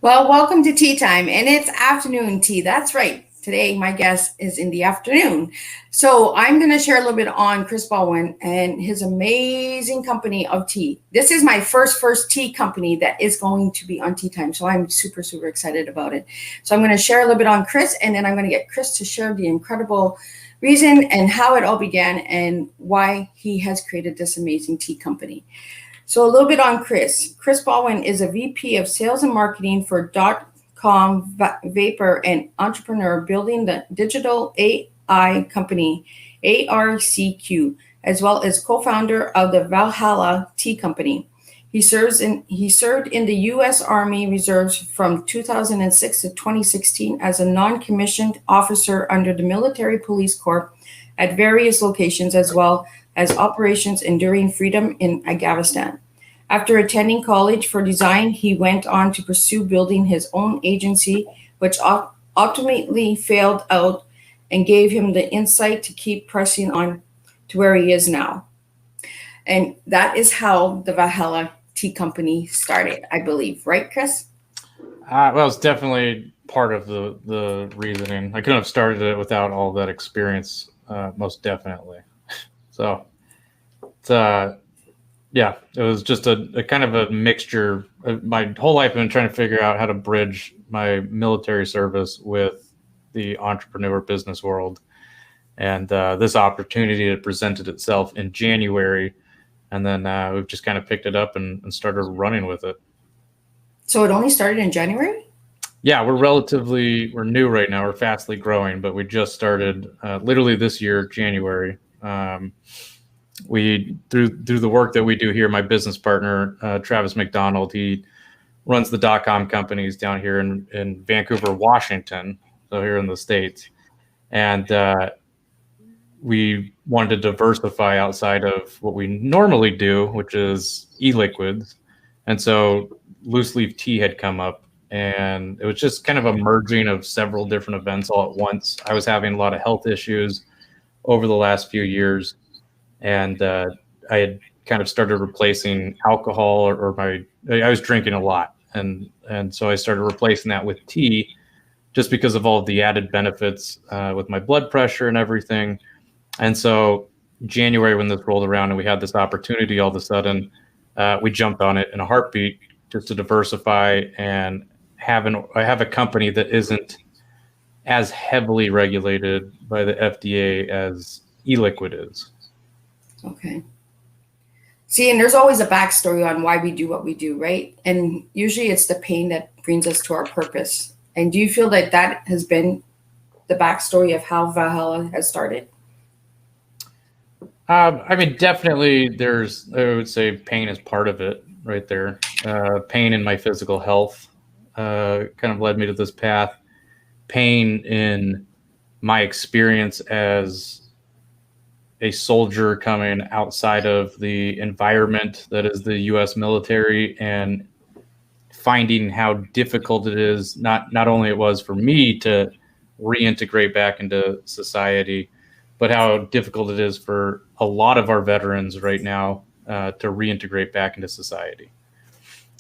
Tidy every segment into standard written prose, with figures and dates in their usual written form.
Well, welcome to tea time, and it's afternoon tea. That's right. Today, my guest is in the afternoon. So, I'm going to share a little bit on Chris Baldwin and his amazing company of tea. This is my first tea company that is going to be on tea time. So, I'm super excited about it. So, I'm going to share a little bit on Chris, and then I'm going to get Chris to share the incredible reason and how it all began and why he has created this amazing tea company. So a little bit on Chris. Chris Baldwin is a VP of Sales and Marketing for .com Vapor and entrepreneur building the digital AI company ARCQ, as well as co-founder of the Valhalla Tea Company. He served in the U.S. Army Reserves from 2006 to 2016 as a non-commissioned officer under the Military Police Corp at various locations, as well as Operations Enduring Freedom in Afghanistan. After attending college for design, he went on to pursue building his own agency, which ultimately failed out and gave him the insight to keep pressing on to where he is now. And that is how the Valhalla Tea Company started, I believe. Right, Chris? Well, it's definitely part of the reasoning. I couldn't have started it without all that experience, most definitely. So, yeah, it was just a kind of a mixture. My whole life I've been trying to figure out how to bridge my military service with the entrepreneur business world. And this opportunity had presented itself in January. And then we've just kind of picked it up and started running with it. So it only started in January? Yeah, we're new right now. We're fastly growing, but we just started literally this year, January. We through the work that we do here, my business partner, Travis McDonald, he runs the .com companies down here in Vancouver, Washington, so here in the States. And we wanted to diversify outside of what we normally do, which is e-liquids. And so loose leaf tea had come up, and it was just kind of a merging of several different events all at once. I was having a lot of health issues over the last few years, and I had kind of started replacing alcohol I was drinking a lot. And so I started replacing that with tea just because of all of the added benefits with my blood pressure and everything. And so January, when this rolled around and we had this opportunity, all of a sudden we jumped on it in a heartbeat just to diversify and I have a company that isn't as heavily regulated by the FDA as e-liquid is. Okay. See, and there's always a backstory on why we do what we do, right? And usually it's the pain that brings us to our purpose. And do you feel that that has been the backstory of how Valhalla has started? I mean, definitely I would say pain is part of it right there. Pain in my physical health kind of led me to this path. Pain in my experience as a soldier coming outside of the environment that is the U.S. military and finding how difficult it is, not only it was for me to reintegrate back into society, but how difficult it is for a lot of our veterans right now to reintegrate back into society.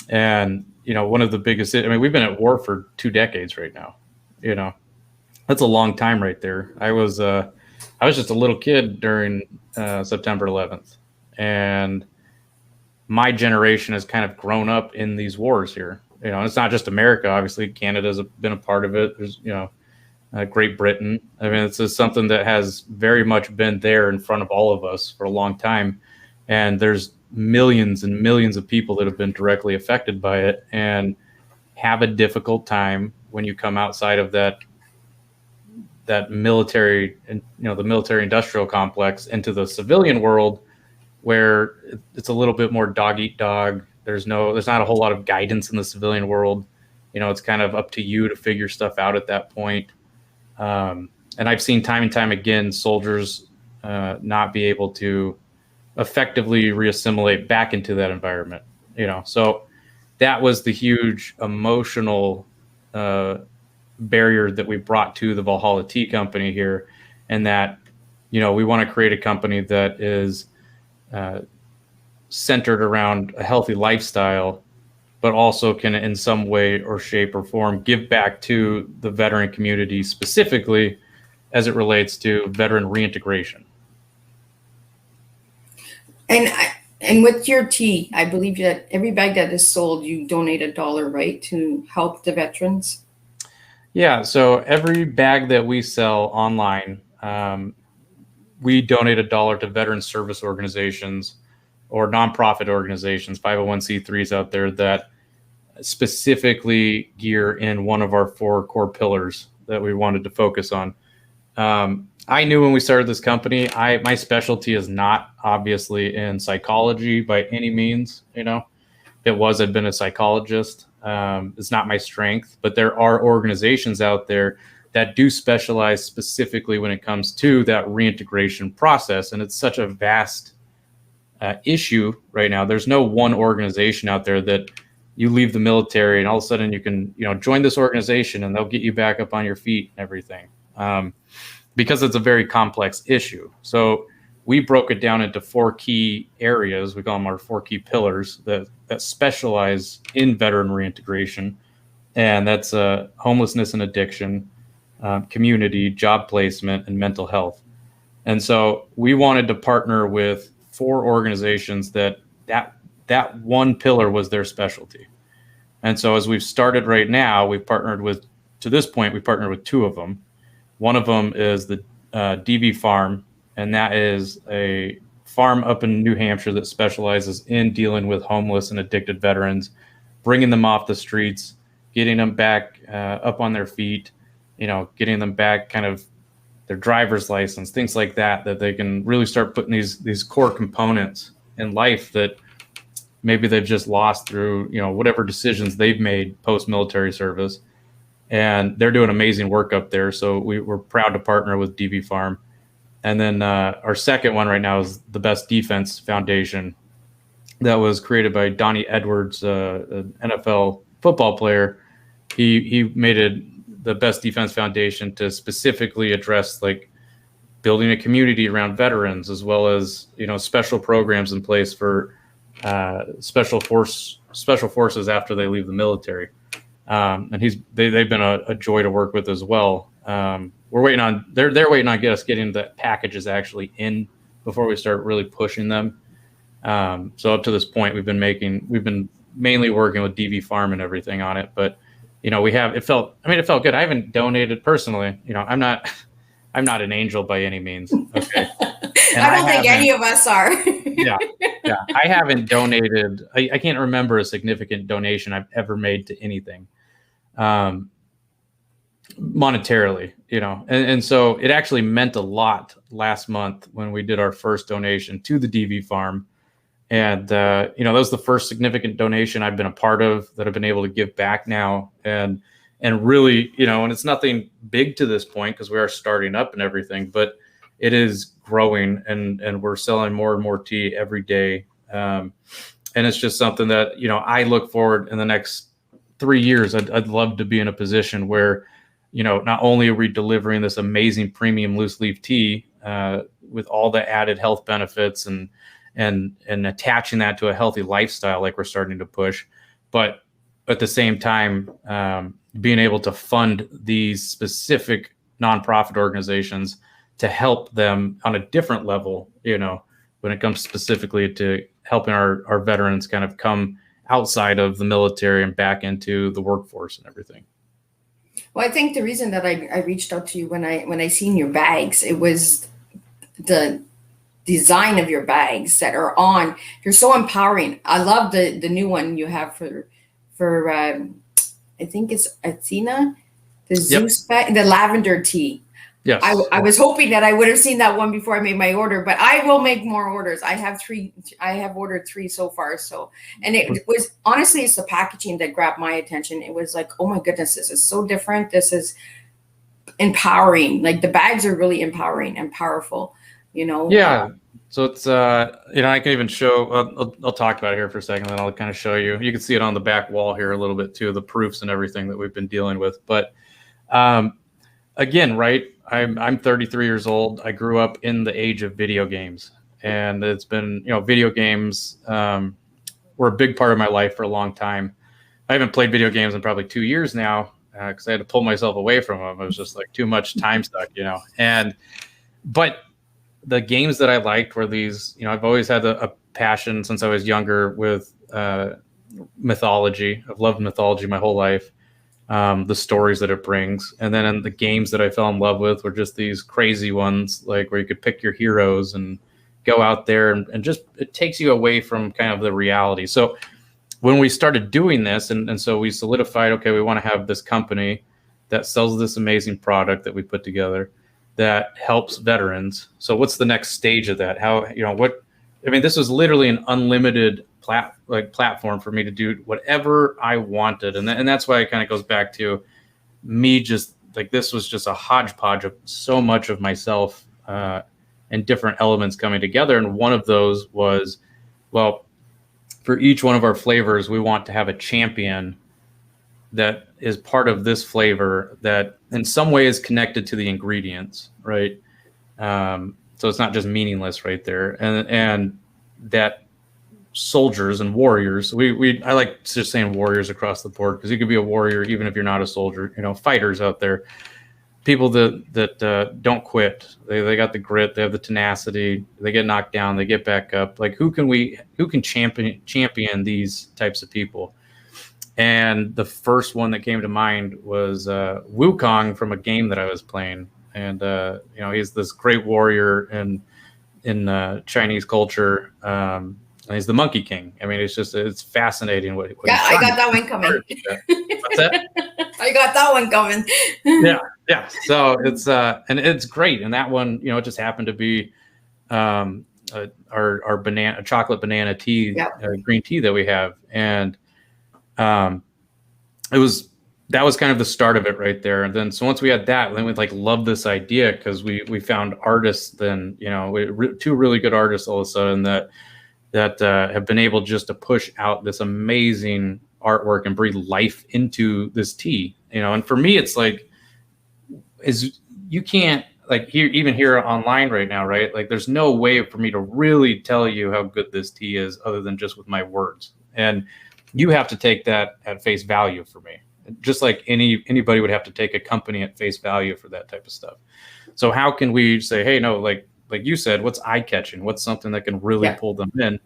And, one of the biggest, we've been at war for 2 decades right now. That's a long time right there. I was just a little kid during September 11th, and my generation has kind of grown up in these wars here. It's not just America. Obviously, Canada's been a part of it. There's, Great Britain. It's just something that has very much been there in front of all of us for a long time. And there's millions and millions of people that have been directly affected by it and have a difficult time when you come outside of that military and the military industrial complex into the civilian world, where it's a little bit more dog eat dog. There's not a whole lot of guidance in the civilian world. It's kind of up to you to figure stuff out at that point. And I've seen time and time again soldiers not be able to effectively reassimilate back into that environment. So that was the huge emotional barrier that we brought to the Valhalla Tea Company here, and that we want to create a company that is centered around a healthy lifestyle but also can in some way or shape or form give back to the veteran community, specifically as it relates to veteran reintegration. And with your tea, I believe that every bag that is sold, you donate $1, right, to help the veterans? Yeah, so every bag that we sell online, we donate $1 to veteran service organizations or nonprofit organizations, 501c3s out there that specifically gear in one of our 4 core pillars that we wanted to focus on. I knew when we started this company, my specialty is not obviously in psychology by any means. You know, if it was, I'd been a psychologist. It's not my strength, but there are organizations out there that do specialize specifically when it comes to that reintegration process. And it's such a vast issue right now. There's no one organization out there that you leave the military and all of a sudden you can, join this organization and they'll get you back up on your feet and everything. Because it's a very complex issue. So we broke it down into 4 key areas. We call them our 4 key pillars that specialize in veteran reintegration. And that's homelessness and addiction, community, job placement, and mental health. And so we wanted to partner with 4 organizations that one pillar was their specialty. And so as we've started right now, we've partnered with 2 of them. One of them is the DV Farm, and that is a farm up in New Hampshire that specializes in dealing with homeless and addicted veterans, bringing them off the streets, getting them back up on their feet, getting them back kind of their driver's license, things like that they can really start putting these core components in life that maybe they've just lost through, whatever decisions they've made post-military service. And they're doing amazing work up there. So we're proud to partner with DV Farm. And then our second one right now is the Best Defense Foundation that was created by Donnie Edwards, an NFL football player. He made it the Best Defense Foundation to specifically address like building a community around veterans, as well as, special programs in place for special forces after they leave the military. And they've been a joy to work with as well. They're waiting on us getting the packages actually in before we start really pushing them. So up to this point, we've been mainly working with DV Farm and everything on it, but it felt good. I haven't donated personally. I'm not an angel by any means. Okay. And I don't think any of us are. Yeah. I haven't donated. I can't remember a significant donation I've ever made to anything. Monetarily, and so it actually meant a lot last month when we did our first donation to the DV Farm. And, that was the first significant donation I've been a part of that I've been able to give back now. And really, and it's nothing big to this point because we are starting up and everything, but it is growing and we're selling more and more tea every day. And it's just something that, I look forward in the next 3 years. I'd love to be in a position where, not only are we delivering this amazing premium loose leaf tea with all the added health benefits and attaching that to a healthy lifestyle like we're starting to push, but at the same time, being able to fund these specific nonprofit organizations to help them on a different level, when it comes specifically to helping our veterans kind of come outside of the military and back into the workforce and everything. Well, I think the reason that I reached out to you when I seen your bags, it was the design of your bags that are on. You're so empowering. I love the new one you have for I think it's Athena, the Zeus bag, the lavender tea. Yes. I was hoping that I would have seen that one before I made my order, but I will make more orders. I have ordered 3 so far. So, and it was honestly, it's the packaging that grabbed my attention. It was like, oh my goodness, this is so different. This is empowering. Like the bags are really empowering and powerful, Yeah. So it's, I can even show, I'll talk about it here for a second, then I'll kind of show you. You can see it on the back wall here a little bit too, the proofs and everything that we've been dealing with. But again, right, I'm 33 years old. I grew up in the age of video games, and it's been, video games were a big part of my life for a long time. I haven't played video games in probably 2 years now because I had to pull myself away from them. It was just like too much time stuck, but the games that I liked were these, I've always had a passion since I was younger with mythology. I've loved mythology my whole life, the stories that it brings. And then in the games that I fell in love with were just these crazy ones, like where you could pick your heroes and go out there and just, it takes you away from kind of the reality. So when we started doing this, and so we solidified, okay, we want to have this company that sells this amazing product that we put together that helps veterans. So what's the next stage of that? This was literally an unlimited platform for me to do whatever I wanted. And that's why it kind of goes back to me, just like, this was just a hodgepodge of so much of myself and different elements coming together. And one of those was, well, for each one of our flavors, we want to have a champion that is part of this flavor that in some way is connected to the ingredients, right? So it's not just meaningless right there. And that soldiers and warriors, I like just saying warriors across the board, because you could be a warrior even if you're not a soldier, fighters out there, people that don't quit. They got the grit, they have the tenacity, they get knocked down, they get back up. Like who can champion these types of people? And the first one that came to mind was Wukong from a game that I was playing. And he's this great warrior in Chinese culture. And he's the Monkey King. I mean, it's fascinating what I got that one coming. What's that? I got that one coming. Yeah. So it's and it's great. And that one, it just happened to be our chocolate banana tea, green tea that we have. And that was kind of the start of it right there. And then, so once we had that, then we loved this idea, because we found artists, then, two really good artists all of a sudden that have been able just to push out this amazing artwork and breathe life into this tea, and for me, it's you can't here online right now, right? Like there's no way for me to really tell you how good this tea is other than just with my words. And you have to take that at face value for me, just like anybody would have to take a company at face value for that type of stuff. So how can we say, hey, no, like you said, what's eye catching? What's something that can really pull them in?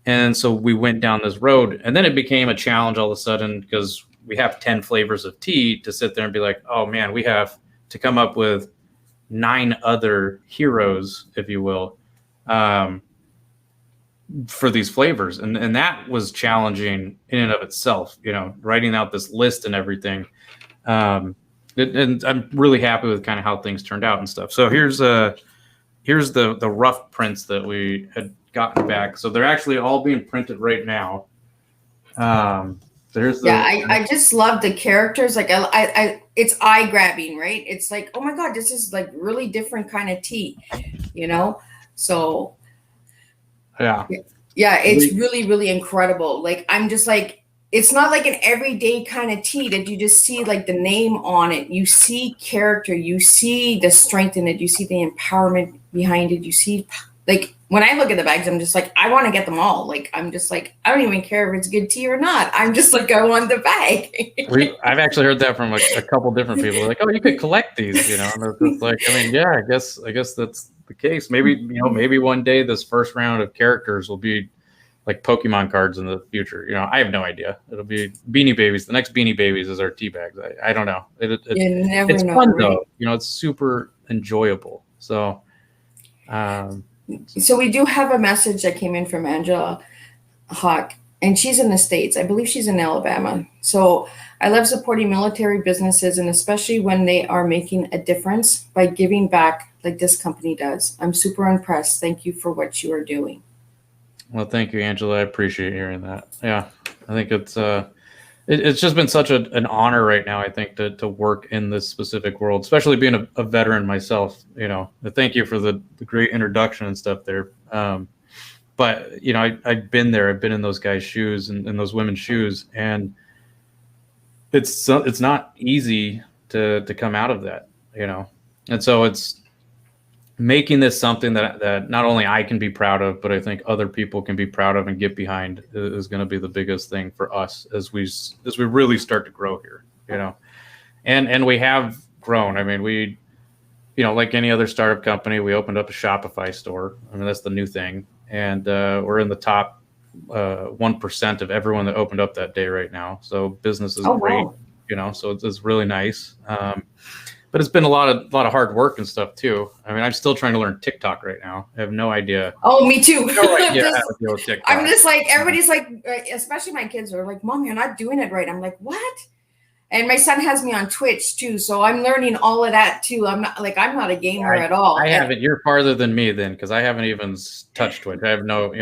And so we went down this road, and then it became a challenge all of a sudden, because we have 10 flavors of tea to sit there and be like, oh man, we have to come up with 9 other heroes, if you will, for these flavors. And that was challenging in and of itself, writing out this list and everything. And I'm really happy with kind of how things turned out and stuff. So here's the rough prints that we had gotten back. So they're actually all being printed right now. I just love the characters. Like I it's eye grabbing, right? It's like, oh my God, this is like really different kind of tea, So yeah, it's really, really incredible. Like, I'm just like, it's not like an everyday kind of tea that you just see like the name on it. You see character, you see the strength in it, you see the empowerment behind it. You see, like, when I look at the bags, I'm just like, I want to get them all. Like, I'm just like, I don't even care if it's good tea or not. I'm just like, I want the bag. I've actually heard that from a couple different people. They're like, oh, you could collect these, And it's like, I guess that's the case. Maybe, maybe one day this first round of characters will be like Pokemon cards in the future. I have no idea. It'll be Beanie Babies. The next Beanie Babies is our tea bags. I don't know. It's fun, right? Though. It's super enjoyable. So, so we do have a message that came in from Angela Hawk, and she's in the States. I believe she's in Alabama. So I love supporting military businesses, and especially when they are making a difference by giving back like this company does. I'm super impressed. Thank you for what you are doing. Well, thank you, Angela. I appreciate hearing that. Yeah, I think it's just been such an honor right now, I think, to work in this specific world, especially being a veteran myself. Thank you for the great introduction and stuff there. But I've been there. I've been in those guys' shoes and in those women's shoes, and it's not easy to come out of that. And so making this something that not only I can be proud of, but I think other people can be proud of and get behind is going to be the biggest thing for us as we really start to grow here, and we have grown. I mean, we, like any other startup company, we opened up a Shopify store. I mean, that's the new thing. And we're in the top 1% of everyone that opened up that day right now. So business is great, wow. So it's really nice. But it's been a lot of hard work and stuff too. I mean, I'm still trying to learn TikTok right now. I have no idea. Oh, me too. No idea how to deal with TikTok. I'm just like, everybody's like, especially my kids are like, Mom, you're not doing it right. I'm like, what? And my son has me on Twitch too, so I'm learning all of that too. I'm not a gamer at all. I haven't. You're farther than me then, because I haven't even touched Twitch. I have no,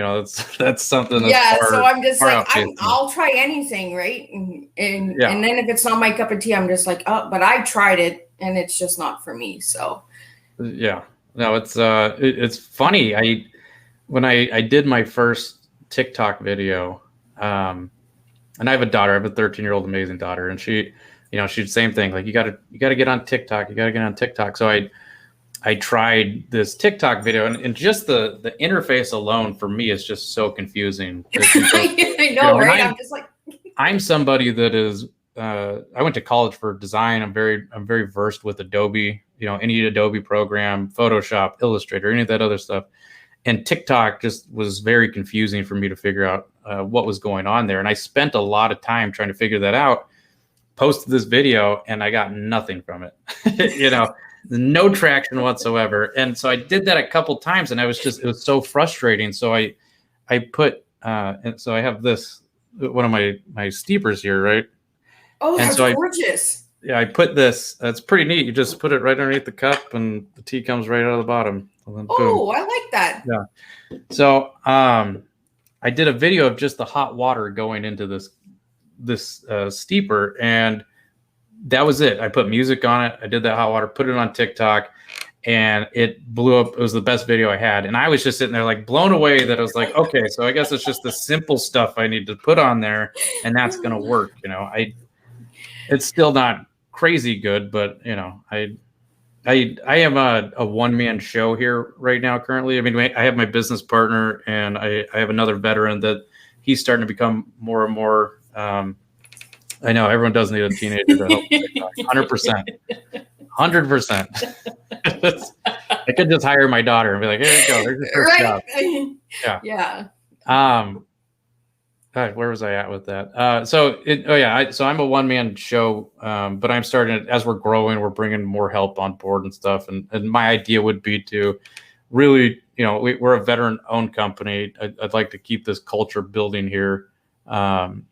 that's something. That's so I'm just like, I'll try anything, right? And then if it's not my cup of tea, I'm just like, oh, but I tried it and it's just not for me. So yeah, no, it's funny. When I did my first TikTok video, and I have a daughter. I have a 13-year-old amazing daughter, and she's the same thing. Like, you got to get on TikTok. You got to get on TikTok. So I tried this TikTok video, and just the interface alone for me is just so confusing. I know, right? I'm just like, I'm somebody that is. I went to college for design. I'm very versed with Adobe. Any Adobe program, Photoshop, Illustrator, any of that other stuff. And TikTok just was very confusing for me to figure out what was going on there. And I spent a lot of time trying to figure that out, posted this video, and I got nothing from it, no traction whatsoever. And so I did that a couple times, and it was so frustrating. So I put, and so I have this, one of my steepers here, right? Oh, that's gorgeous. Yeah, I put this, it's pretty neat. You just put it right underneath the cup and the tea comes right out of the bottom. Oh, I like that. Yeah. So I did a video of just the hot water going into this steeper, and that was it. I put music on it. I did that hot water, put it on TikTok, and it blew up. It was the best video I had. And I was just sitting there like blown away that I was like, okay, so I guess it's just the simple stuff I need to put on there, and that's going to work. It's still not crazy good, but I am a one-man show here right now currently. I mean, I have my business partner, and I have another veteran that he's starting to become more and more. I know everyone does need a teenager to help. 100%. 100%. I could just hire my daughter and be like, here you go. There's your first job. Yeah. God, where was I at with that? So I'm a one-man show, but I'm starting as we're growing, we're bringing more help on board and stuff. And my idea would be to really, we're a veteran-owned company. I'd like to keep this culture building here, and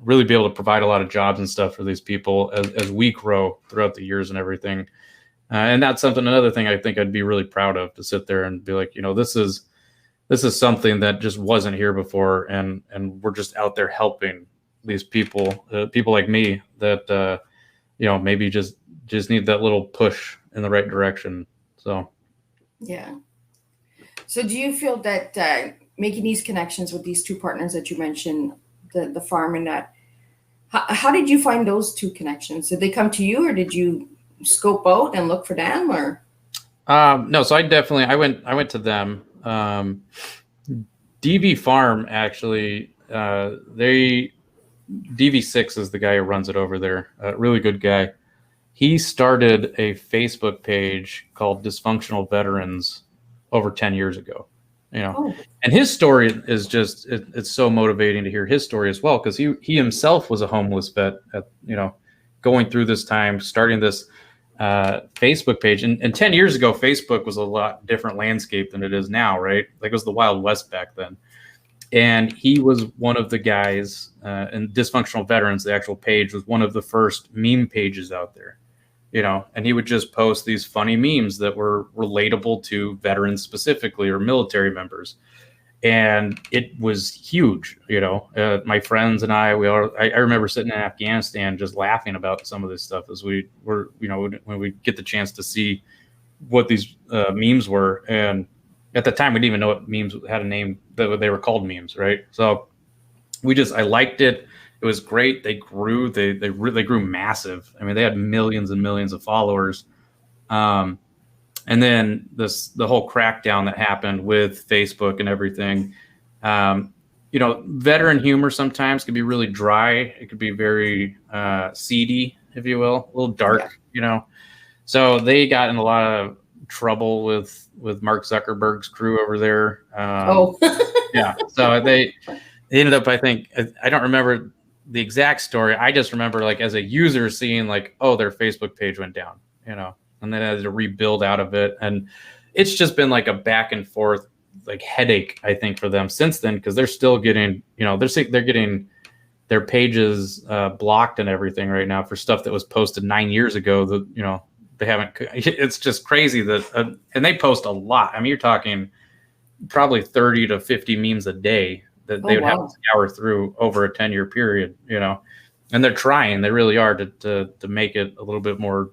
really be able to provide a lot of jobs and stuff for these people as we grow throughout the years and everything. And that's another thing I think I'd be really proud of, to sit there and be like, this is something that just wasn't here before, and we're just out there helping these people, people like me that maybe just need that little push in the right direction. So yeah. So do you feel that making these connections with these two partners that you mentioned, the farm and that, how did you find those two connections? Did they come to you, or did you scope out and look for them, or? No, so I went to them. DV Farm, actually, DV6 is the guy who runs it over there. Really good guy. He started a Facebook page called Dysfunctional Veterans over 10 years ago. And his story is just, it's so motivating to hear his story as well, because he himself was a homeless vet at, going through this time, starting this Facebook page. And 10 years ago, Facebook was a lot different landscape than it is now, right? Like, it was the Wild West back then. And he was one of the guys, and Dysfunctional Veterans, the actual page, was one of the first meme pages out there, and he would just post these funny memes that were relatable to veterans specifically, or military members. And it was huge, my friends and I remember sitting in Afghanistan just laughing about some of this stuff as we were, when we get the chance to see what these memes were. And at the time, we didn't even know what memes had a name, that they were called memes, right? So I liked it. It was great. They grew, they grew massive. I mean, they had millions and millions of followers. And then the whole crackdown that happened with Facebook and everything, veteran humor sometimes can be really dry. It could be very seedy, if you will, a little dark, So they got in a lot of trouble with Mark Zuckerberg's crew over there. Yeah. So they ended up, I think, I don't remember the exact story. I just remember, like, as a user seeing, like, oh, their Facebook page went down, and then had to rebuild out of it. And it's just been like a back and forth, like, headache, I think, for them since then, because they're still getting, they're getting their pages blocked and everything right now for stuff that was posted 9 years ago that, they haven't. It's just crazy that, and they post a lot. I mean, you're talking probably 30 to 50 memes a day that they would have to scour through over a 10-year period, and they're trying, they really are to make it a little bit more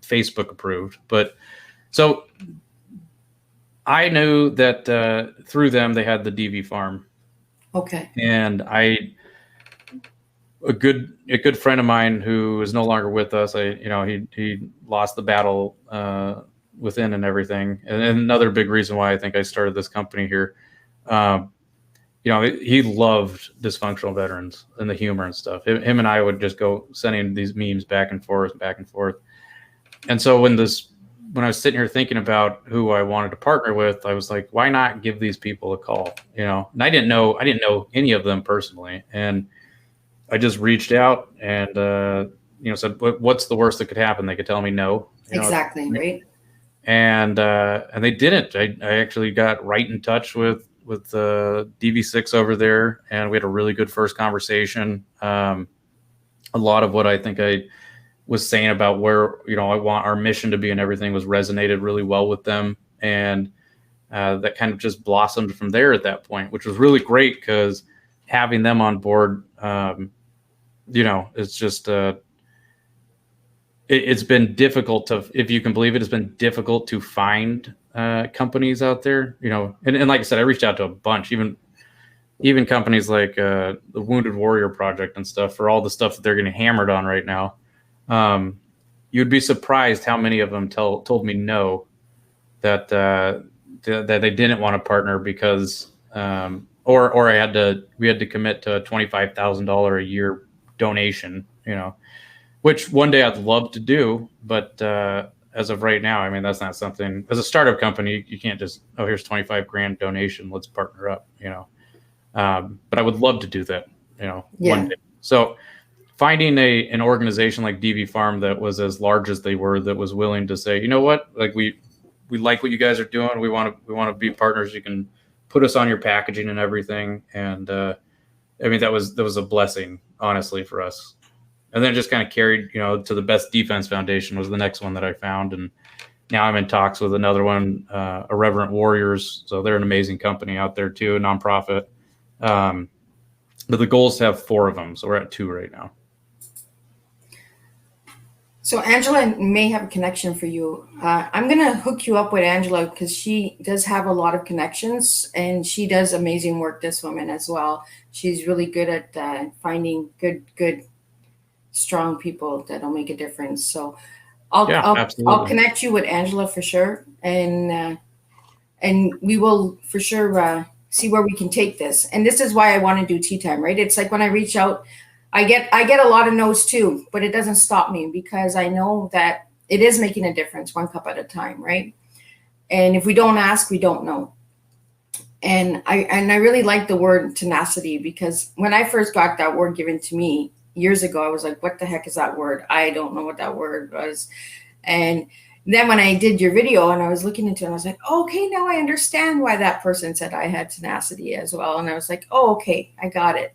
Facebook approved. But so I knew that through them, they had the DV farm. Okay. And a good friend of mine who is no longer with us, he lost the battle within and everything. And another big reason why I think I started this company here, he loved dysfunctional veterans and the humor and stuff. Him and I would just go sending these memes back and forth. And so when I was sitting here thinking about who I wanted to partner with, I was like, why not give these people a call? And I didn't know any of them personally. And I just reached out and, said, what's the worst that could happen? They could tell me no. Exactly. Right. And they didn't. I actually got right in touch with DV6 over there, and we had a really good first conversation. A lot of what I think I was saying about where, I want our mission to be and everything was resonated really well with them. And that kind of just blossomed from there at that point, which was really great because having them on board, it's just, it's been difficult to, if you can believe it, it's been difficult to find companies out there, and like I said, I reached out to a bunch, even companies like the Wounded Warrior Project and stuff, for all the stuff that they're getting hammered on right now. You'd be surprised how many of them told me no, that they didn't want to partner because, or we had to commit to a $25,000 a year donation, which one day I'd love to do, but as of right now, I mean, that's not something, as a startup company, you can't just, oh, here's 25 grand donation, let's partner up, but I would love to do that, one day. So finding an organization like DV Farm that was as large as they were, that was willing to say, you know what, like we like what you guys are doing. We want to be partners. You can put us on your packaging and everything. And I mean, that was a blessing, honestly, for us. And then just kind of carried, to the Best Defense Foundation was the next one that I found. And now I'm in talks with another one, Irreverent Warriors. So they're an amazing company out there too, a nonprofit. But the goals have 4 of them. So we're at 2 right now. So Angela may have a connection for you. I'm going to hook you up with Angela because she does have a lot of connections and she does amazing work, this woman as well. She's really good at finding good, strong people that'll make a difference. So I'll connect you with Angela for sure. And we will for sure see where we can take this. And this is why I want to do Tea Time, right? It's like when I reach out, I get a lot of no's too, but it doesn't stop me because I know that it is making a difference, one cup at a time, right? And if we don't ask, we don't know. And I really like the word tenacity because when I first got that word given to me years ago, I was like, what the heck is that word? I don't know what that word was. And then when I did your video and I was looking into it, I was like, oh, okay, now I understand why that person said I had tenacity as well. And I was like, oh, okay, I got it.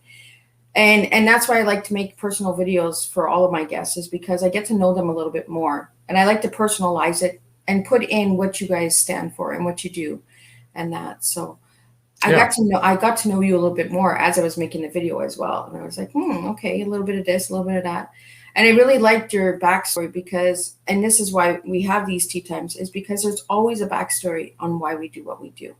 And that's why I like to make personal videos for all of my guests, is because I get to know them a little bit more. And I like to personalize it and put in what you guys stand for and what you do and that. So I got to know you a little bit more as I was making the video as well. And I was like, okay, a little bit of this, a little bit of that. And I really liked your backstory because, and this is why we have these tea times, is because there's always a backstory on why we do what we do.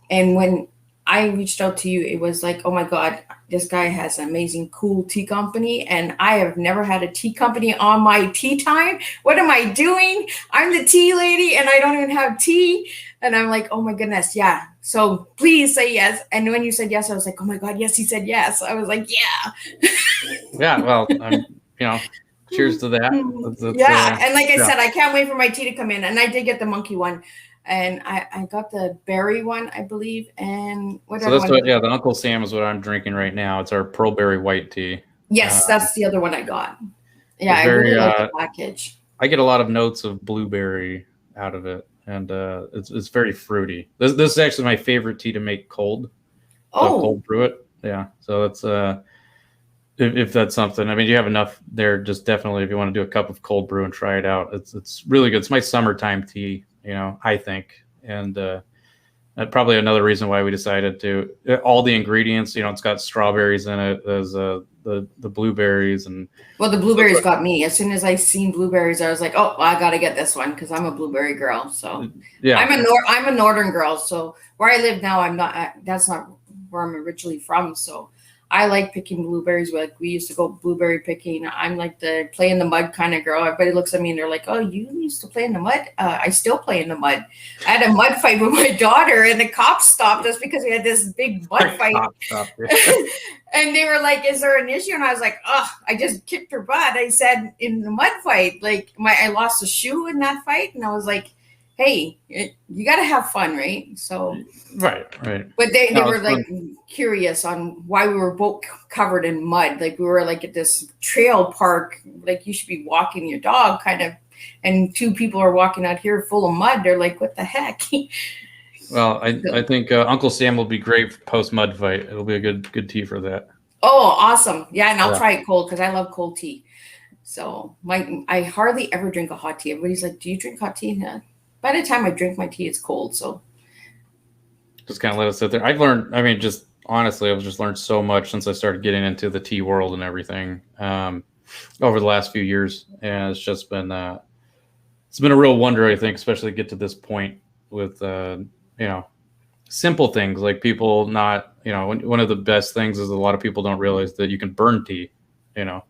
And when I reached out to you, it was like, oh my God, this guy has an amazing, cool tea company. And I have never had a tea company on my tea time. What am I doing? I'm the tea lady and I don't even have tea. And I'm like, oh my goodness, yeah. So please say yes. And when you said yes, I was like, oh my God, yes, he said yes. I was like, yeah. Yeah, well, cheers to that. Yeah. And like I yeah. said, I can't wait for my tea to come in. And I did get the monkey one. And I got the berry one, I believe. And what So that's what, yeah, the Uncle Sam is what I'm drinking right now. It's our pearl berry white tea. Yes, that's the other one I got. Yeah, I very, really like the package. I get a lot of notes of blueberry out of it, and it's very fruity. This is actually my favorite tea to make cold. Oh, Cold brew it. Yeah, so it's if that's something. I mean, you have enough there. Just definitely, if you want to do a cup of cold brew and try it out, it's really good. It's my summertime tea, I think, and probably another reason why we decided to all the ingredients. It's got strawberries in it. There's the blueberries and. Well, the blueberries got me. As soon as I seen blueberries, I was like, oh, I got to get this one because I'm a blueberry girl. So yeah, I'm a northern girl. So where I live now, I'm not. That's not where I'm originally from. So I like picking blueberries. Like we used to go blueberry picking. I'm like the play in the mud kind of girl. Everybody looks at me and they're like, "Oh, you used to play in the mud?" I still play in the mud. I had a mud fight with my daughter, and the cops stopped us because we had this big mud fight. And they were like, "Is there an issue?" And I was like, "Oh, I just kicked her butt." I said in the mud fight, like I lost a shoe in that fight, and I was like, hey, you got to have fun, right? So right. But they were like curious on why we were both covered in mud. Like we were like at this trail park, like you should be walking your dog, kind of, and two people are walking out here full of mud. They're like, what the heck? Well, I think Uncle Sam will be great for post mud fight. It'll be a good tea for that. Oh, awesome! Yeah, and I'll try it cold because I love cold tea. So I hardly ever drink a hot tea. Everybody's like, do you drink hot tea? Yeah. By the time I drink my tea, it's cold. So just kind of let it sit there. I've learned, I mean, just honestly, I've just learned so much since I started getting into the tea world and everything over the last few years. And it's just been, it's been a real wonder, I think, especially to get to this point with, simple things like people not, one of the best things is a lot of people don't realize that you can burn tea, And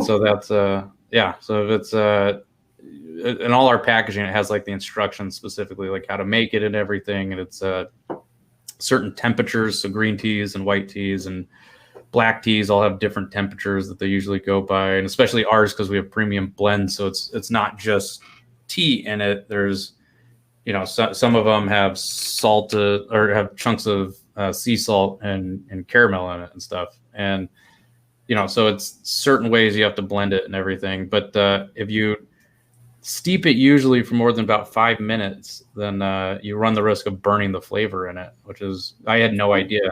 so that's, so if it's, in all our packaging, it has like the instructions specifically, like how to make it and everything. And it's certain temperatures. So green teas and white teas and black teas all have different temperatures that they usually go by. And especially ours, because we have premium blends. So it's not just tea in it. There's, some of them have salt or have chunks of sea salt and caramel in it and stuff. And, so it's certain ways you have to blend it and everything. But if you steep it usually for more than about 5 minutes, then you run the risk of burning the flavor in it, which is, I had no idea,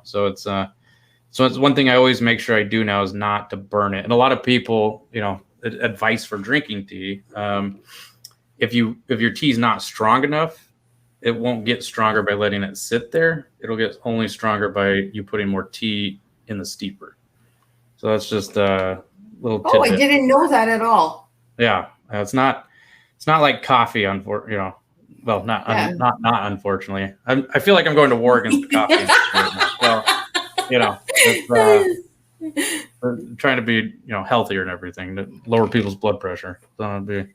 so it's one thing I always make sure I do now is not to burn it. And a lot of people, advice for drinking tea, if your tea is not strong enough, it won't get stronger by letting it sit there. It'll get only stronger by you putting more tea in the steeper. So that's just a little tidbit. Oh, I didn't know that at all. Yeah. It's not like coffee, not unfortunately. I feel like I'm going to war against the coffee right now. We're trying to be, healthier and everything to lower people's blood pressure. So it'd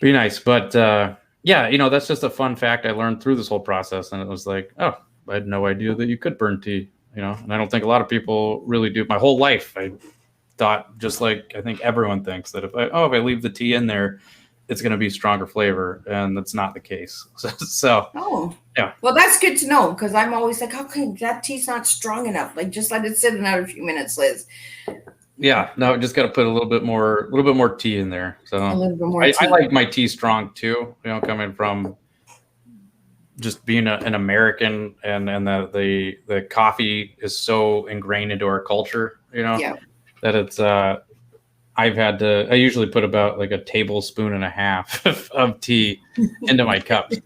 be nice. But that's just a fun fact I learned through this whole process. And it was like, oh, I had no idea that you could burn tea, and I don't think a lot of people really do. My whole life, I thought, just like I think everyone thinks, that if I leave the tea in there, it's going to be stronger flavor, and that's not the case. Yeah. Well, that's good to know, because I'm always like, okay, that tea's not strong enough. Like, just let it sit another few minutes, Liz. Yeah, no, just got to put a little bit more tea in there. So a little bit more tea. I like my tea strong too. Coming from just being an American, and the coffee is so ingrained into our culture. Yeah. That it's I usually put about like a tablespoon and a half of tea into my cups,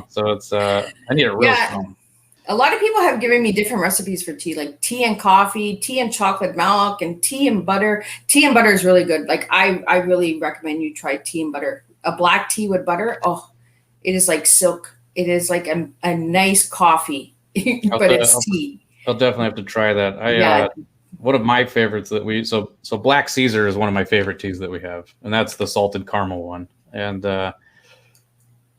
so it's I need a real strong. A lot of people have given me different recipes for tea, like tea and coffee, tea and chocolate milk, and tea and butter. Tea and butter is really good. Like I really recommend you try tea and butter. A black tea with butter, oh, it is like silk. It is like a nice coffee. but it's tea. I'll definitely have to try that. Yeah. One of my favorites that so Black Caesar is one of my favorite teas that we have, and that's the salted caramel one. And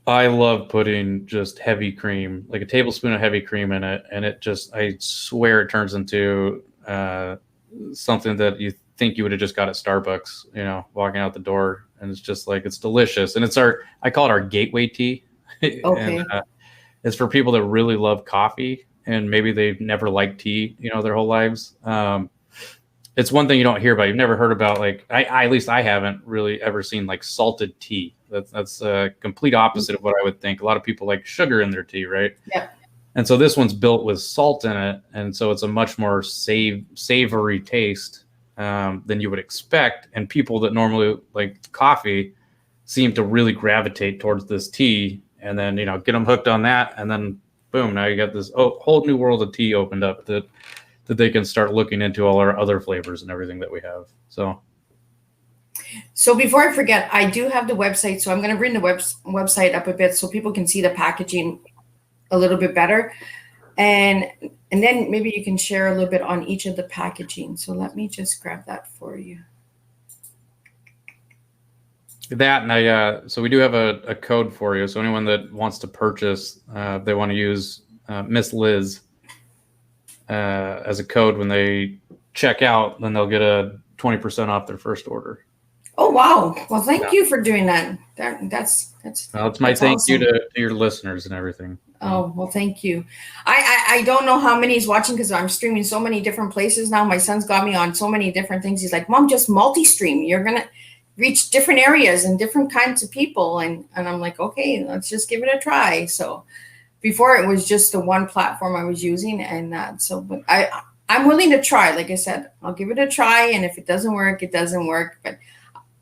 I love putting just heavy cream, like a tablespoon of heavy cream in it, and it just, I swear it turns into something that you think you would have just got at Starbucks, walking out the door. And it's just like, it's delicious. And I call it our gateway tea. Okay. And it's for people that really love coffee and maybe they've never liked tea, their whole lives. It's one thing you don't hear about. You've never heard about, like, at least I haven't really ever seen like salted tea. That's a complete opposite of what I would think. A lot of people like sugar in their tea, right? Yeah. And so this one's built with salt in it, and so it's a much more savory taste than you would expect. And people that normally like coffee seem to really gravitate towards this tea, and then get them hooked on that, and then boom, now you got this whole new world of tea opened up that they can start looking into all our other flavors and everything that we have. So before I forget, I do have the website, so I'm going to bring the website up a bit so people can see the packaging a little bit better, and then maybe you can share a little bit on each of the packaging. So let me just grab that for you. That, and so we do have a code for you. So anyone that wants to purchase, if they want to use Miss Liz as a code when they check out, then they'll get a 20% off their first order. Oh, wow. Well, thank you for doing that. That's well, it's my thank you to your listeners and everything. Oh, well, thank you. I don't know how many is watching because I'm streaming so many different places now. My son's got me on so many different things. He's like, Mom, just multi-stream. You're going to reach different areas and different kinds of people. And I'm like, okay, let's just give it a try. So before it was just the one platform I was using. And but I'm willing to try. Like I said, I'll give it a try. And if it doesn't work, it doesn't work. But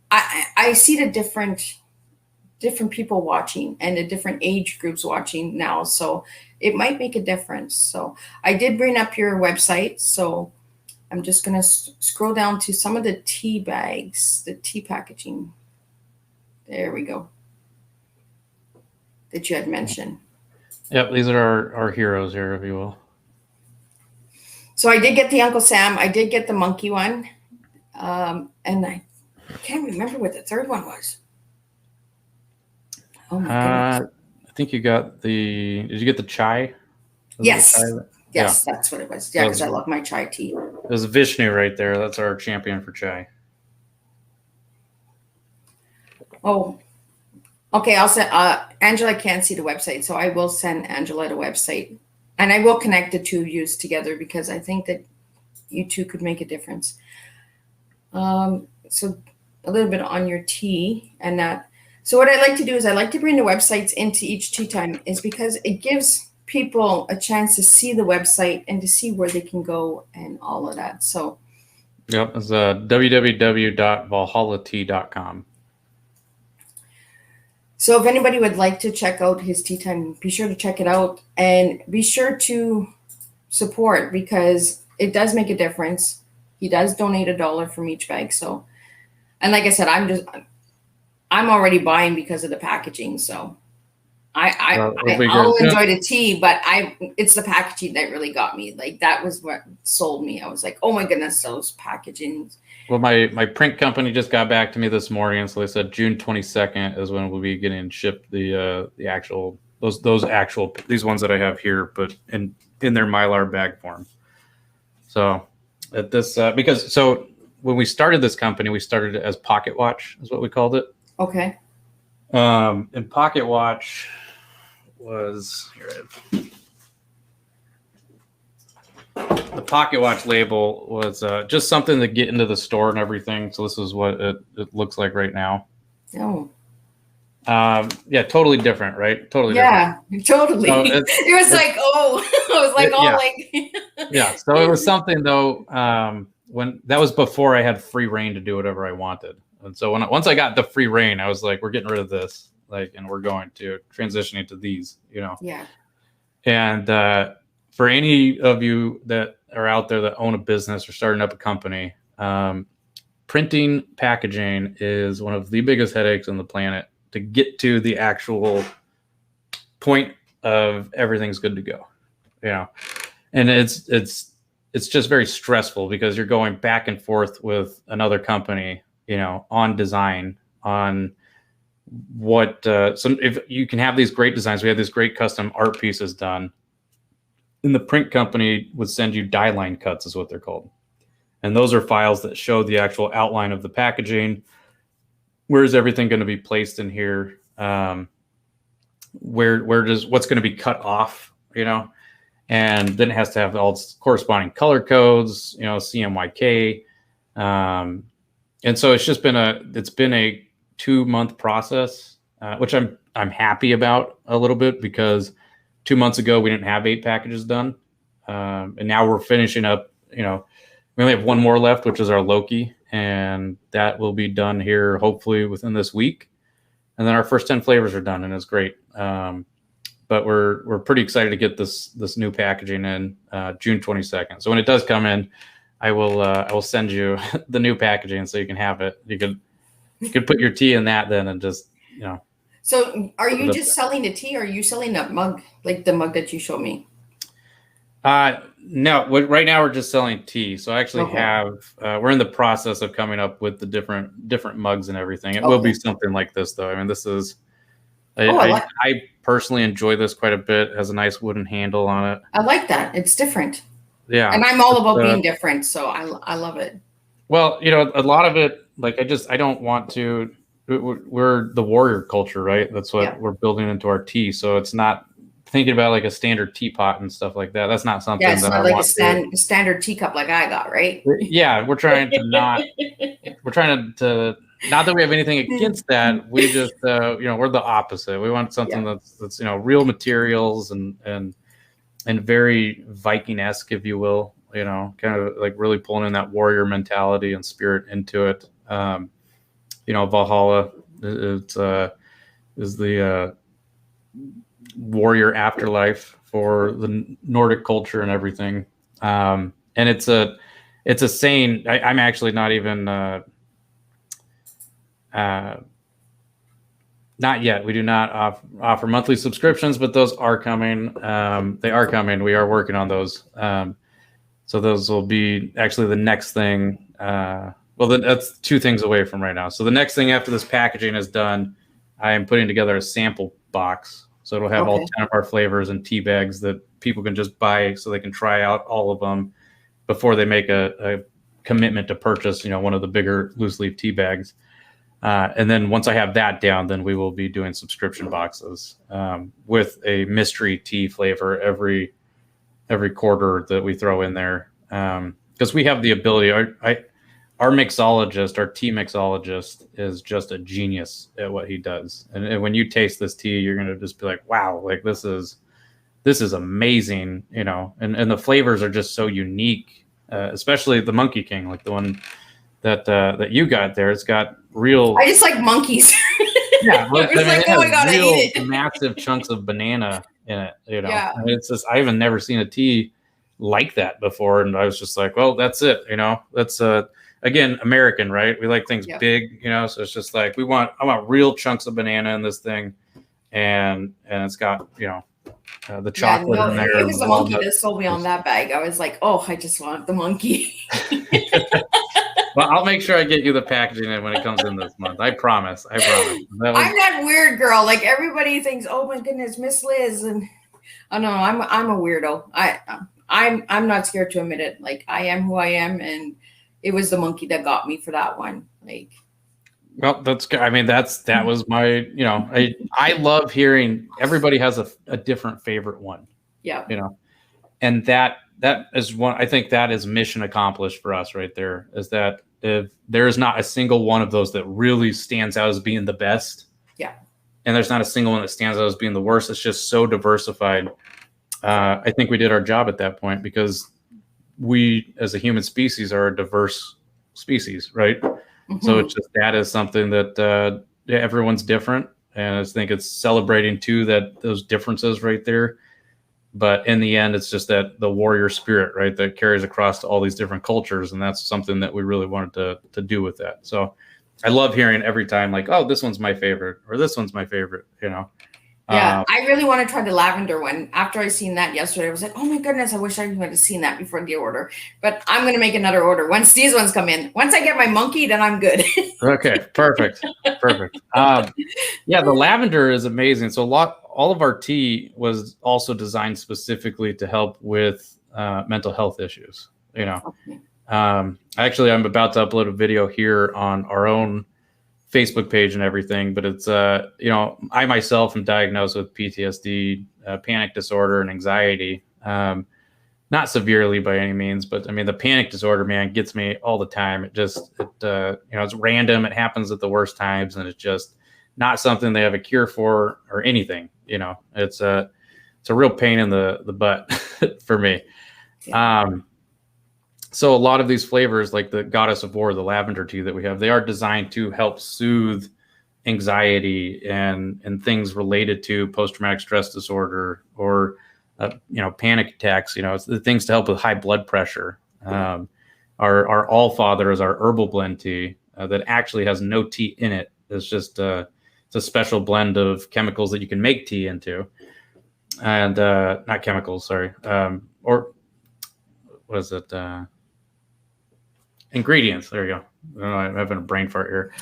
I see the different people watching and the different age groups watching now. So it might make a difference. So I did bring up your website. So I'm just going to scroll down to some of the tea bags, the tea packaging. There we go. That you had mentioned. Yep. These are our heroes here, if you will. So I did get the Uncle Sam. I did get the monkey one. And I can't remember what the third one was. Oh my goodness. I think you got did you get the chai? Yes. Chai? Yes, yeah. That's what it was. Yeah, because I love my chai tea. There's Vishnu right there. That's our champion for chai. Oh, okay. I'll send Angela can't see the website, so I will send Angela the website. And I will connect the two of you together because I think that you two could make a difference. So a little bit on your tea and that. So what I like to do is I like to bring the websites into each tea time is because it gives people a chance to see the website and to see where they can go and all of that. So yep, it's www.valhallatea.com. So if anybody would like to check out his tea time, be sure to check it out and be sure to support because it does make a difference. He does donate $1 from each bag. So, and like I said, I'm already buying because of the packaging. So I'll enjoy the tea, but it's the packaging that really got me. Like that was what sold me. I was like, oh my goodness, those packaging. Well, my print company just got back to me this morning, so they said June 22nd is when we'll be getting shipped the actual these ones that I have here, but in their Mylar bag form. So at this because when we started this company, we started it as Pocket Watch, is what we called it. Okay. And Pocket Watch was the Pocket Watch label was just something to get into the store and everything. So this is what it looks like right now. Oh. Yeah, totally different, right? Totally different. Yeah, totally. So it was like, yeah. So it was something though, when that was before I had free reign to do whatever I wanted. And so once I got the free reign, I was like, we're getting rid of this, and we're going to transitioning to these, Yeah. And for any of you that are out there that own a business or starting up a company, printing packaging is one of the biggest headaches on the planet to get to the actual point of everything's good to go. and it's just very stressful because you're going back and forth with another company, on design, on what, so if you can have these great designs, we have these great custom art pieces done, and the print company would send you die line cuts is what they're called. And those are files that show the actual outline of the packaging. Where is everything going to be placed in here? What's going to be cut off, and then it has to have all corresponding color codes, CMYK. And so it's been a 2-month process, which I'm happy about a little bit, because 2 months ago we didn't have 8 packages done. And now we're finishing up, we only have one more left, which is our Loki, and that will be done here hopefully within this week. And then our first 10 flavors are done, and it's great. But we're pretty excited to get this new packaging in June 22nd. So when it does come in, I will send you the new packaging so you can have it. You could put your tea in that then, and just So are you just selling the tea, or are you selling that mug, like the mug that you showed me? No, right now we're just selling tea. So I actually we're in the process of coming up with the different mugs and everything. It will be something like this, though. I mean, this is, I personally enjoy this quite a bit. It has a nice wooden handle on it. I like that. It's different. Yeah. And I'm all about being different, so I love it. Well, a lot of it, like, I don't want to, we're the warrior culture, right? That's what we're building into our tea. So it's not thinking about like a standard teapot and stuff like that. That's not something it's not like a standard teacup like I got, right? Yeah, we're trying to not that we have anything against that. We just we're the opposite. We want something that's real materials and very Viking-esque, if you will, kind of like really pulling in that warrior mentality and spirit into it. Valhalla is the warrior afterlife for the Nordic culture and everything. And it's a saying. I'm actually not even not yet. We do not offer monthly subscriptions, but those are coming. They are coming. We are working on those. So those will be actually the next thing. That's 2 things away from right now. So the next thing after this packaging is done, I am putting together a sample box. So it'll have all 10 of our flavors and tea bags that people can just buy, so they can try out all of them before they make a commitment to purchase, one of the bigger loose leaf tea bags. And then once I have that down, then we will be doing subscription boxes with a mystery tea flavor every quarter that we throw in there. Because we have the ability, our mixologist, our tea mixologist, is just a genius at what he does. And when you taste this tea, you're going to just be like, wow, like this is amazing, and the flavors are just so unique, especially the Monkey King, like the one that you got there. It's got real. I just like monkeys. Yeah. It has real massive chunks of banana in it, Yeah. And it's just, I haven't never seen a tea like that before. And I was just like, well, that's it. That's again, American, right? We like things big, so it's just like, I want real chunks of banana in this thing. And it's got, the chocolate in there. It was the monkey that sold me on that bag. I was like, oh, I just want the monkey. Well, I'll make sure I get you the packaging in when it comes in this month. I promise. I'm that weird girl. Like, everybody thinks, oh my goodness, Miss Liz. And oh no, I'm a weirdo. I'm not scared to admit it. Like, I am who I am, and it was the monkey that got me for that one. Like, well, that's good. I mean, that was my, I love hearing everybody has a different favorite one. Yeah. And that is one, I think that is mission accomplished for us right there, is that if there is not a single one of those that really stands out as being the best. Yeah. And there's not a single one that stands out as being the worst. It's just so diversified. I think we did our job at that point, because we as a human species are a diverse species, right? Mm-hmm. So it's just, that is something that everyone's different. And I think it's celebrating too, that those differences right there. But in the end, it's just that the warrior spirit, right, that carries across to all these different cultures. And that's something that we really wanted to do with that. So I love hearing every time, like, oh, this one's my favorite, or this one's my favorite, Yeah, I really want to try the lavender one. After I seen that yesterday, I was like, oh my goodness, I wish I would have seen that before the order. But I'm going to make another order once these ones come in. Once I get my monkey, then I'm good. Okay, perfect. Yeah, the lavender is amazing. So all of our tea was also designed specifically to help with mental health issues. Okay. Actually, I'm about to upload a video here on our own Facebook page and everything, but it's I myself am diagnosed with PTSD, panic disorder, and anxiety. Not severely by any means, but I mean the panic disorder, man, gets me all the time. It's random. It happens at the worst times, and it's just not something they have a cure for or anything. It's a real pain in the butt for me. Yeah. So a lot of these flavors, like the Goddess of War, the lavender tea that we have, they are designed to help soothe anxiety and things related to post-traumatic stress disorder or panic attacks. It's the things to help with high blood pressure. Our All Father is our herbal blend tea that actually has no tea in it. It's just it's a special blend of chemicals that you can make tea into, and not chemicals, sorry, or what is it? Ingredients. There you go. I'm having a brain fart here.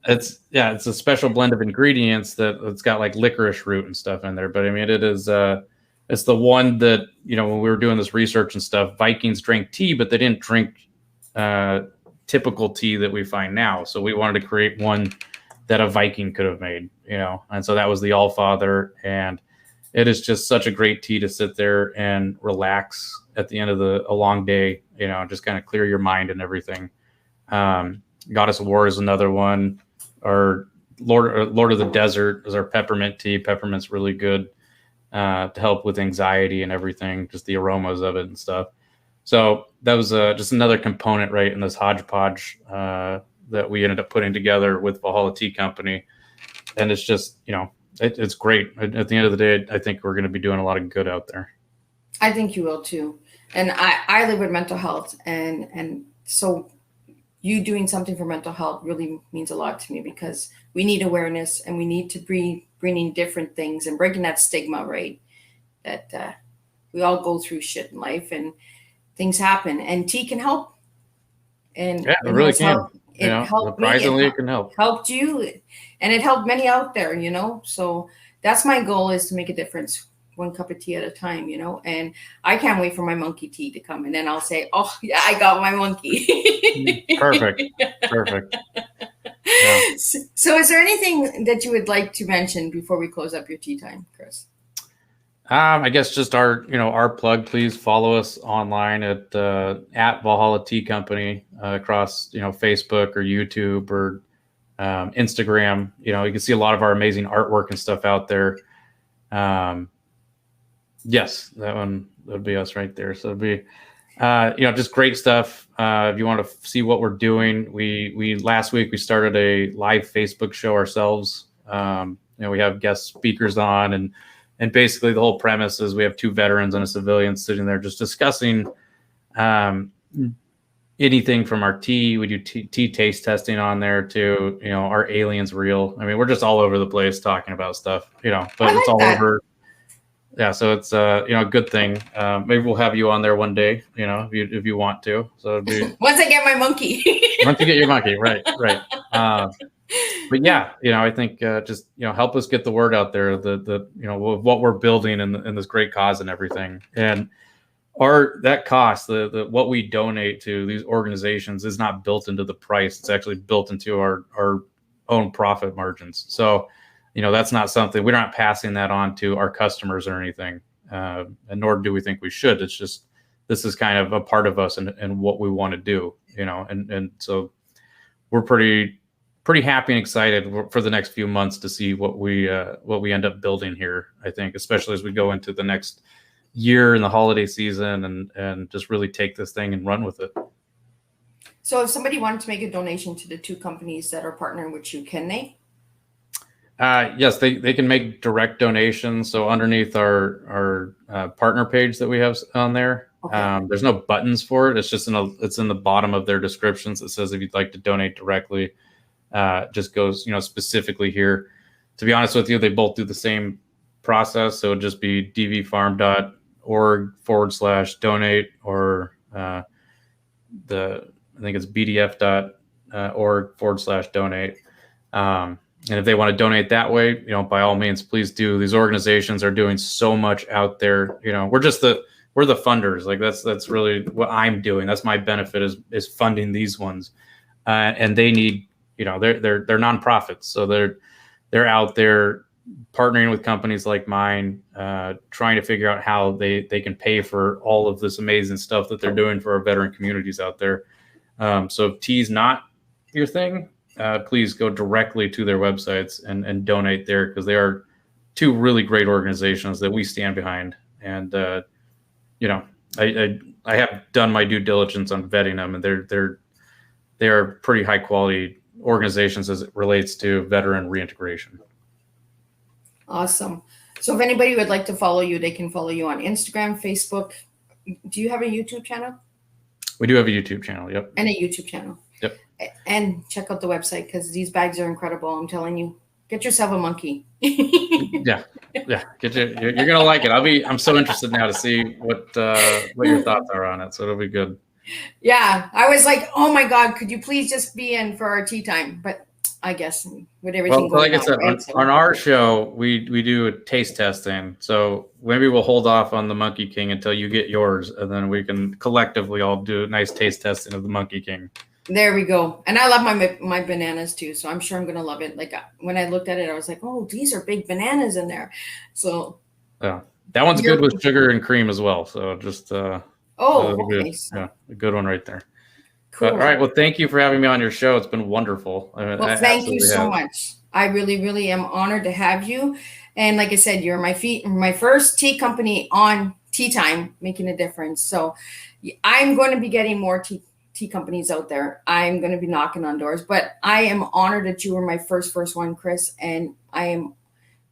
It's a special blend of ingredients that's got like licorice root and stuff in there. But I mean, it's the one that, when we were doing this research and stuff, Vikings drank tea, but they didn't drink typical tea that we find now. So we wanted to create one that a Viking could have made, and so that was the All Father. And it is just such a great tea to sit there and relax at the end of a long day, just kind of clear your mind and everything. Goddess of War is another one. Our Lord of the Desert is our peppermint tea. Peppermint's really good to help with anxiety and everything, just the aromas of it and stuff. So that was just another component, right, in this hodgepodge that we ended up putting together with Valhalla Tea Company. And it's just, it's great. At the end of the day, I think we're going to be doing a lot of good out there. I think you will too. And I live with mental health, and so you doing something for mental health really means a lot to me, because we need awareness and we need to be bringing different things and breaking that stigma, right? That we all go through shit in life and things happen, and tea can help. And yeah, it really can. It helped surprisingly, me. it can help. Helped you, and it helped many out there, So that's my goal, is to make a difference, one cup of tea at a time, And I can't wait for my monkey tea to come, and then I'll say, "Oh yeah, I got my monkey." Perfect. Yeah. So, is there anything that you would like to mention before we close up your tea time, Chris? I guess just our plug. Please follow us online at Valhalla Tea Company across Facebook or YouTube or Instagram. You can see a lot of our amazing artwork and stuff out there. Yes, that would be us right there. So it'd be just great stuff. If you want to see what we're doing, we last week we started a live Facebook show ourselves. We have guest speakers on, and basically the whole premise is we have two veterans and a civilian sitting there just discussing anything from our tea. We do tea taste testing on there too. Are aliens real? I mean, we're just all over the place talking about stuff, but it's all over. Yeah. So it's, a good thing. Maybe we'll have you on there one day, if you want to. So it'd be once I get my monkey. Once you get your monkey. Right. But yeah, I think just help us get the word out there, the what we're building in this great cause and everything. And that cost, the what we donate to these organizations is not built into the price. It's actually built into our own profit margins. So that's not something, we're not passing that on to our customers or anything, and nor do we think we should. It's just, this is kind of a part of us and what we want to do, and so we're pretty happy and excited for the next few months to see what we end up building here. I think, especially as we go into the next year in the holiday season and just really take this thing and run with it. So if somebody wanted to make a donation to the two companies that are partnering with you, can they? Yes, they can make direct donations. So underneath our partner page that we have on there, okay. There's no buttons for it. It's just it's in the bottom of their descriptions. It says if you'd like to donate directly, just goes specifically here. To be honest with you, they both do the same process. So it'd just be dvfarm.org/donate, or I think it's bdf.org/donate. And if they want to donate that way, by all means, please do. These organizations are doing so much out there. We're the funders. Like that's really what I'm doing. That's my benefit is funding these ones. And they need, they're nonprofits. So they're out there partnering with companies like mine, trying to figure out how they can pay for all of this amazing stuff that they're doing for our veteran communities out there. So if tea's not your thing, please go directly to their websites and donate there, because they are two really great organizations that we stand behind. And I have done my due diligence on vetting them, and they are pretty high quality organizations as it relates to veteran reintegration. Awesome. So if anybody would like to follow you, they can follow you on Instagram, Facebook. Do you have a YouTube channel? We do have a YouTube channel. Yep. And a YouTube channel. Yep. And check out the website, because these bags are incredible. I'm telling you, get yourself a monkey. Yeah. You're gonna like it. I'm so interested now to see what your thoughts are on it. So it'll be good. Yeah, I was like, oh my God, could you please just be in for our tea time? But I guess with everything going like I said, right? on our show, we do a taste testing. So maybe we'll hold off on the Monkey King until you get yours, and then we can collectively all do a nice taste testing of the Monkey King. There we go. And I love my bananas too, so I'm sure I'm gonna love it. Like when I looked at it, I was like, oh, these are big bananas in there. So yeah, that one's good with sugar and cream as well. So just okay. Yeah, a good one right there. Cool. All right. Well, thank you for having me on your show. It's been wonderful. Well, thank you so much. I really, really am honored to have you. And like I said, you're my first tea company on Tea Time, making a difference. So I'm going to be getting more tea companies out there. I'm going to be knocking on doors, but I am honored that you were my first one, Chris. And I am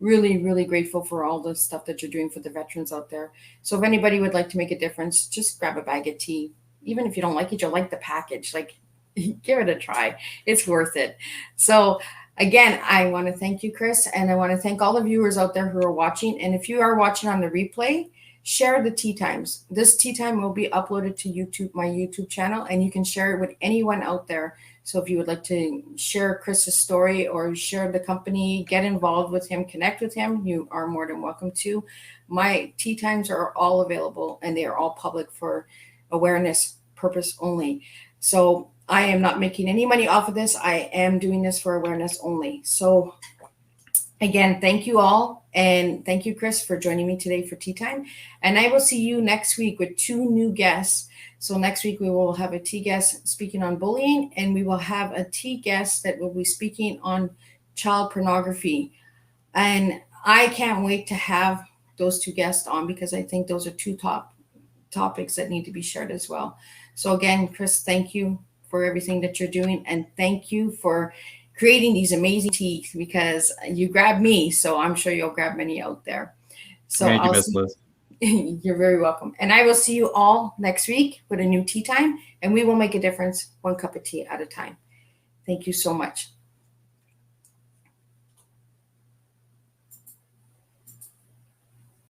really, really grateful for all the stuff that you're doing for the veterans out there. So if anybody would like to make a difference, just grab a bag of tea. Even if you don't like it, you'll like the package. Like, give it a try. It's worth it. So again, I want to thank you, Chris, and I want to thank all the viewers out there who are watching. And if you are watching on the replay, share the tea times. This tea time will be uploaded to YouTube, my YouTube channel, and you can share it with anyone out there. So if you would like to share Chris's story or share the company, get involved with him, connect with him, you are more than welcome to. My tea times are all available, and they are all public for awareness purpose only. So I am not making any money off of this. I am doing this for awareness only. So again, thank you all. And thank you, Chris, for joining me today for Tea Time. And I will see you next week with 2 new guests. So next week we will have a tea guest speaking on bullying, and we will have a tea guest that will be speaking on child pornography. And I can't wait to have those 2 guests on, because I think those are 2 top topics that need to be shared as well. So again, Chris, thank you for everything that you're doing, and thank you for creating these amazing teas, because you grabbed me, so I'm sure you'll grab many out there. So thank you, Miss Liz. You're very welcome. And I will see you all next week with a new tea time, and we will make a difference 1 cup of tea at a time. Thank you so much.